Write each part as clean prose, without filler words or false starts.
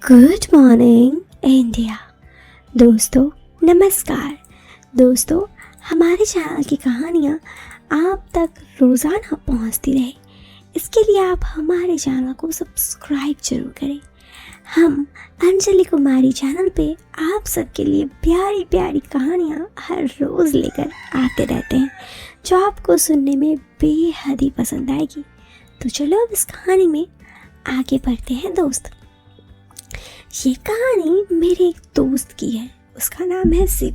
Good morning India. दोस्तों नमस्कार। दोस्तों हमारे चैनल की कहानियाँ आप तक रोज़ाना पहुँचती रहे, इसके लिए आप हमारे चैनल को सब्सक्राइब जरूर करें। हम अंजलि कुमारी चैनल पे आप सबके लिए प्यारी प्यारी कहानियाँ हर रोज़ लेकर आते रहते हैं, जो आपको सुनने में बेहद ही पसंद आएगी। तो चलो अब इस कहानी में आगे बढ़ते हैं। दोस्त, ये कहानी मेरे एक दोस्त की है। उसका नाम है शिव।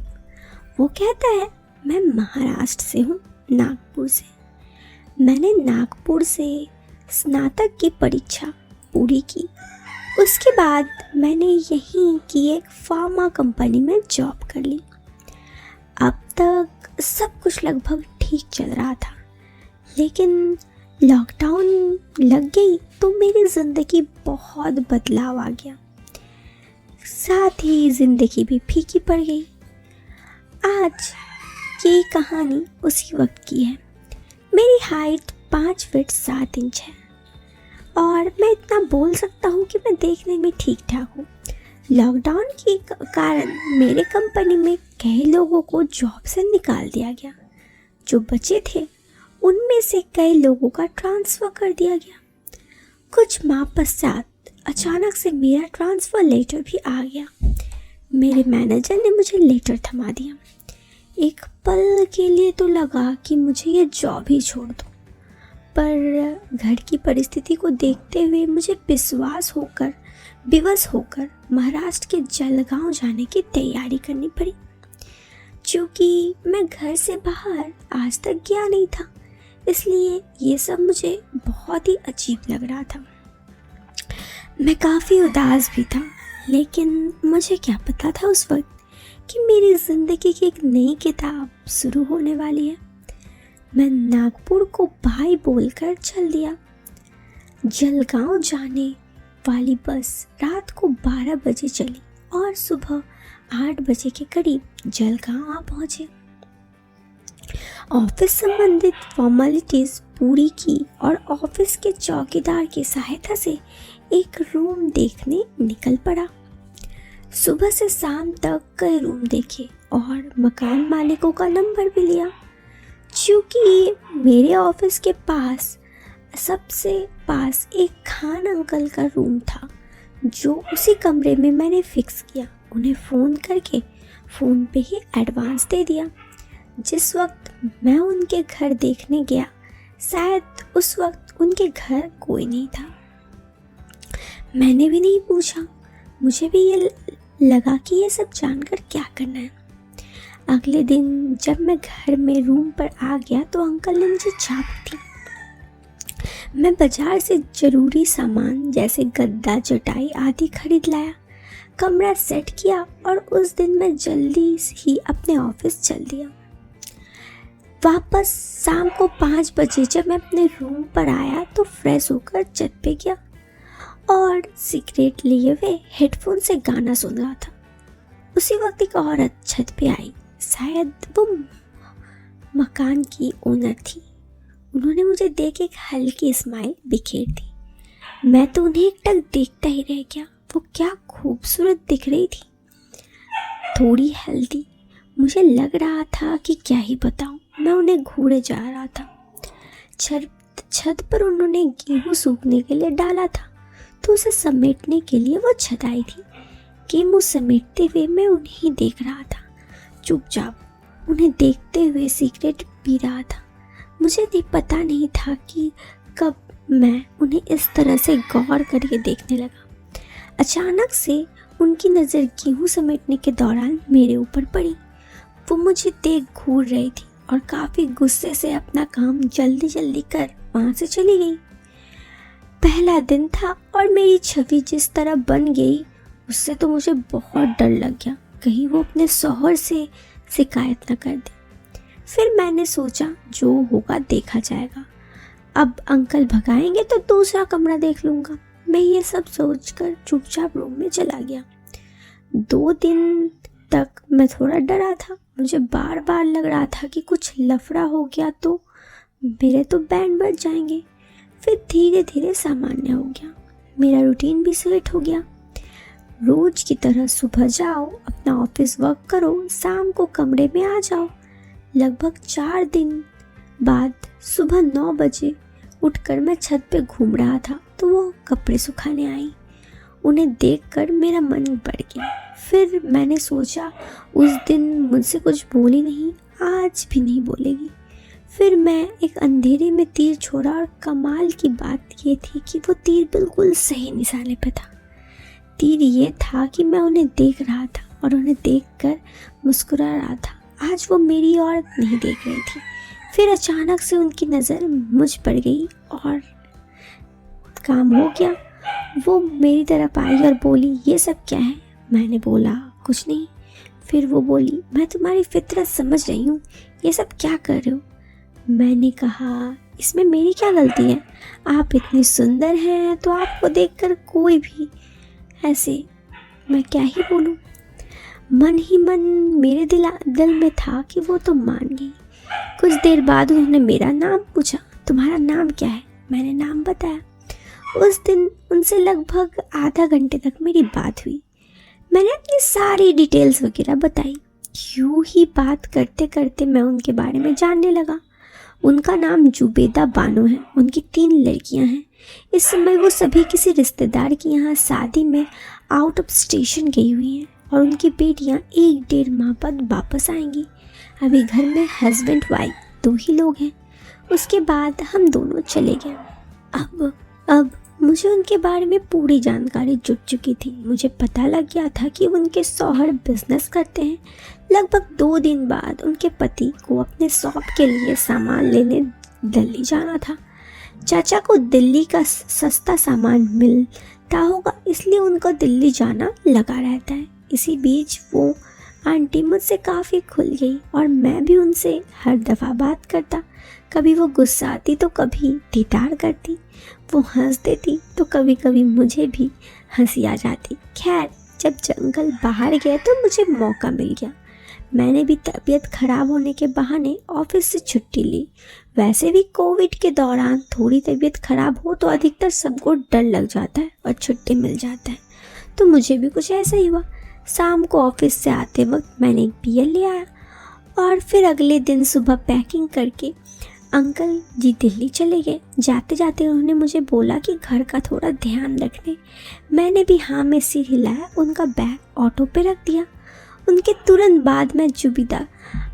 वो कहता है मैं महाराष्ट्र से हूँ, नागपुर से। मैंने नागपुर से स्नातक की परीक्षा पूरी की। उसके बाद मैंने यहीं की एक फार्मा कंपनी में जॉब कर ली। अब तक सब कुछ लगभग ठीक चल रहा था, लेकिन लॉकडाउन लग गई तो मेरी ज़िंदगी बहुत बदलाव आ गया। साथ ही ज़िंदगी भी फीकी पड़ गई। आज ये कहानी उसी वक्त की है। मेरी हाइट 5 फीट 7 इंच है और मैं इतना बोल सकता हूँ कि मैं देखने में ठीक ठाक हूँ। लॉकडाउन के कारण मेरे कंपनी में कई लोगों को जॉब से निकाल दिया गया। जो बचे थे उनमें से कई लोगों का ट्रांसफ़र कर दिया गया। कुछ माह पश्चात अचानक से मेरा ट्रांसफ़र लेटर भी आ गया। मेरे मैनेजर ने मुझे लेटर थमा दिया। एक पल के लिए तो लगा कि मुझे ये जॉब ही छोड़ दो, पर घर की परिस्थिति को देखते हुए मुझे विवश होकर महाराष्ट्र के जलगांव जाने की तैयारी करनी पड़ी। क्योंकि मैं घर से बाहर आज तक गया नहीं था, इसलिए ये सब मुझे बहुत ही अजीब लग रहा था। मैं काफ़ी उदास भी था, लेकिन मुझे क्या पता था उस वक्त कि मेरी ज़िंदगी की एक नई किताब शुरू होने वाली है। मैं नागपुर को बाय बोलकर चल दिया। जलगांव जाने वाली बस रात को 12 बजे चली और सुबह 8 बजे के करीब जलगांव आ पहुँचे। ऑफिस संबंधित फॉर्मेलिटीज़ पूरी की और ऑफिस के चौकीदार की सहायता से एक रूम देखने निकल पड़ा। सुबह से शाम तक कई रूम देखे और मकान मालिकों का नंबर भी लिया। क्योंकि मेरे ऑफिस के पास सबसे पास एक खान अंकल का रूम था, जो उसी कमरे में मैंने फिक्स किया। उन्हें फ़ोन करके फ़ोन पे ही एडवांस दे दिया। जिस वक्त मैं उनके घर देखने गया, शायद उस वक्त उनके घर कोई नहीं था। मैंने भी नहीं पूछा। मुझे भी ये लगा कि ये सब जानकर क्या करना है। अगले दिन जब मैं घर में रूम पर आ गया तो अंकल ने मुझे चाबी दी। मैं बाजार से ज़रूरी सामान जैसे गद्दा, चटाई आदि खरीद लाया, कमरा सेट किया और उस दिन मैं जल्दी ही अपने ऑफिस चल दिया। वापस शाम को 5 बजे जब मैं अपने रूम पर आया तो फ्रेश होकर छत पे गया और सिगरेट लिए हुए हेडफोन से गाना सुन रहा था। उसी वक्त एक औरत छत पे आई। शायद वो मकान की ओनर थी। उन्होंने मुझे देख एक हल्की स्माइल बिखेर दी। मैं तो उन्हें एकटक देखता ही रह गया। वो क्या खूबसूरत दिख रही थी, थोड़ी हेल्दी। मुझे लग रहा था कि क्या ही बताऊं, मैं उन्हें घूरे जा रहा था। छत पर उन्होंने गेहूँ सूखने के लिए डाला था, तो उसे समेटने के लिए वो छत आई थी। गेहूँ समेटते हुए मैं उन्हें ही देख रहा था, चुपचाप उन्हें देखते हुए सिगरेट पी रहा था। मुझे भी पता नहीं था कि कब मैं उन्हें इस तरह से गौर करके देखने लगा। अचानक से उनकी नज़र गेहूँ समेटने के दौरान मेरे ऊपर पड़ी। वो मुझे देख घूर रही थी और काफ़ी गुस्से से अपना काम जल्दी जल्दी कर वहाँ से चली गई। पहला दिन था और मेरी छवि जिस तरह बन गई, उससे तो मुझे बहुत डर लग गया, कहीं वो अपने शौहर से शिकायत न कर दे। फिर मैंने सोचा जो होगा देखा जाएगा। अब अंकल भगाएंगे तो दूसरा कमरा देख लूँगा। मैं ये सब सोचकर चुपचाप रूम में चला गया। 2 दिन तक मैं थोड़ा डरा था। मुझे बार बार लग रहा था कि कुछ लफड़ा हो गया तो मेरे तो बैंड बज जाएंगे। फिर धीरे धीरे सामान्य हो गया। मेरा रूटीन भी सेट हो गया। रोज की तरह सुबह जाओ, अपना ऑफिस वर्क करो, शाम को कमरे में आ जाओ। लगभग 4 दिन बाद सुबह 9 बजे उठकर मैं छत पे घूम रहा था तो वो कपड़े सुखाने आई। उन्हें देखकर मेरा मन बढ़ गया। फिर मैंने सोचा उस दिन मुझसे कुछ बोली नहीं, आज भी नहीं बोलेगी। फिर मैं एक अंधेरे में तीर छोड़ा और कमाल की बात ये थी कि वो तीर बिल्कुल सही निशाने पे था। तीर ये था कि मैं उन्हें देख रहा था और उन्हें देखकर मुस्कुरा रहा था। आज वो मेरी ओर नहीं देख रही थी। फिर अचानक से उनकी नज़र मुझ पर गई और काम हो गया। वो मेरी तरफ आई और बोली, ये सब क्या है? मैंने बोला, कुछ नहीं। फिर वो बोली, मैं तुम्हारी फितरत समझ रही हूँ, ये सब क्या कर रहे हो? मैंने कहा, इसमें मेरी क्या गलती है? आप इतनी सुंदर हैं तो आपको देखकर कोई भी ऐसे, मैं क्या ही बोलूँ। मन ही मन मेरे दिल में था कि वो तो मान गई। कुछ देर बाद उन्होंने मेरा नाम पूछा, तुम्हारा नाम क्या है? मैंने नाम बताया। उस दिन उनसे लगभग आधा घंटे तक मेरी बात हुई। मैंने अपनी सारी डिटेल्स वगैरह बताई। यूँ ही बात करते करते मैं उनके बारे में जानने लगा। उनका नाम जुबेदा बानो है। उनकी 3 लड़कियां हैं। इस समय वो सभी किसी रिश्तेदार के यहाँ शादी में आउट ऑफ स्टेशन गई हुई हैं और उनकी बेटियाँ 1-1.5 माह बाद वापस आएंगी। अभी घर में हस्बैंड वाइफ 2 ही लोग हैं। उसके बाद हम दोनों चले गए। अब मुझे उनके बारे में पूरी जानकारी जुट चुकी थी। मुझे पता लग गया था कि उनके शौहर बिजनेस करते हैं। लगभग 2 दिन बाद उनके पति को अपने शॉप के लिए सामान लेने दिल्ली जाना था। चाचा को दिल्ली का सस्ता सामान मिलता होगा, इसलिए उनको दिल्ली जाना लगा रहता है। इसी बीच वो आंटी मुझसे काफ़ी खुल गई और मैं भी उनसे हर दफ़ा बात करता। कभी वो गुस्साती तो कभी ठिठार करती। वो हंस देती तो कभी कभी मुझे भी हंसी आ जाती। खैर, जब जंगल बाहर गया तो मुझे मौका मिल गया। मैंने भी तबीयत खराब होने के बहाने ऑफिस से छुट्टी ली। वैसे भी कोविड के दौरान थोड़ी तबीयत खराब हो तो अधिकतर सबको डर लग जाता है और छुट्टी मिल जाता है। तो मुझे भी कुछ ऐसा ही हुआ। शाम को ऑफिस से आते वक्त मैंने एक बियर ले आया और फिर अगले दिन सुबह पैकिंग करके अंकल जी दिल्ली चले गए। जाते जाते उन्होंने मुझे बोला कि घर का थोड़ा ध्यान रखने। मैंने भी हाँ में सिर हिलाया, उनका बैग ऑटो पे रख दिया। उनके तुरंत बाद मैं जुबेदा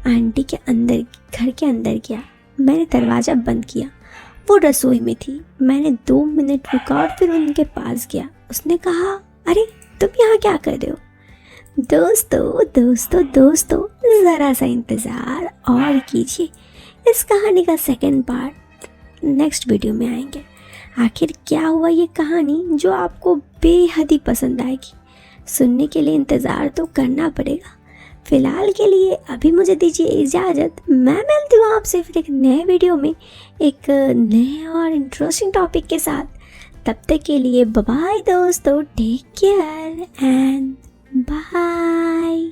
आंटी के घर के अंदर गया। मैंने दरवाज़ा बंद किया। वो रसोई में थी। मैंने 2 मिनट रुका और फिर उनके पास गया। उसने कहा, अरे तुम यहाँ क्या कर रहे हो? दोस्तों ज़रा सा इंतज़ार और कीजिए। इस कहानी का सेकंड पार्ट नेक्स्ट वीडियो में आएंगे। आखिर क्या हुआ ये कहानी जो आपको बेहद ही पसंद आएगी। सुनने के लिए इंतज़ार तो करना पड़ेगा। फ़िलहाल के लिए अभी मुझे दीजिए इजाज़त। मैं मिलती हूँ आपसे फिर एक नए वीडियो में एक नए और इंटरेस्टिंग टॉपिक के साथ। तब तक के लिए बाय दोस्तों, टेक केयर एंड बाय।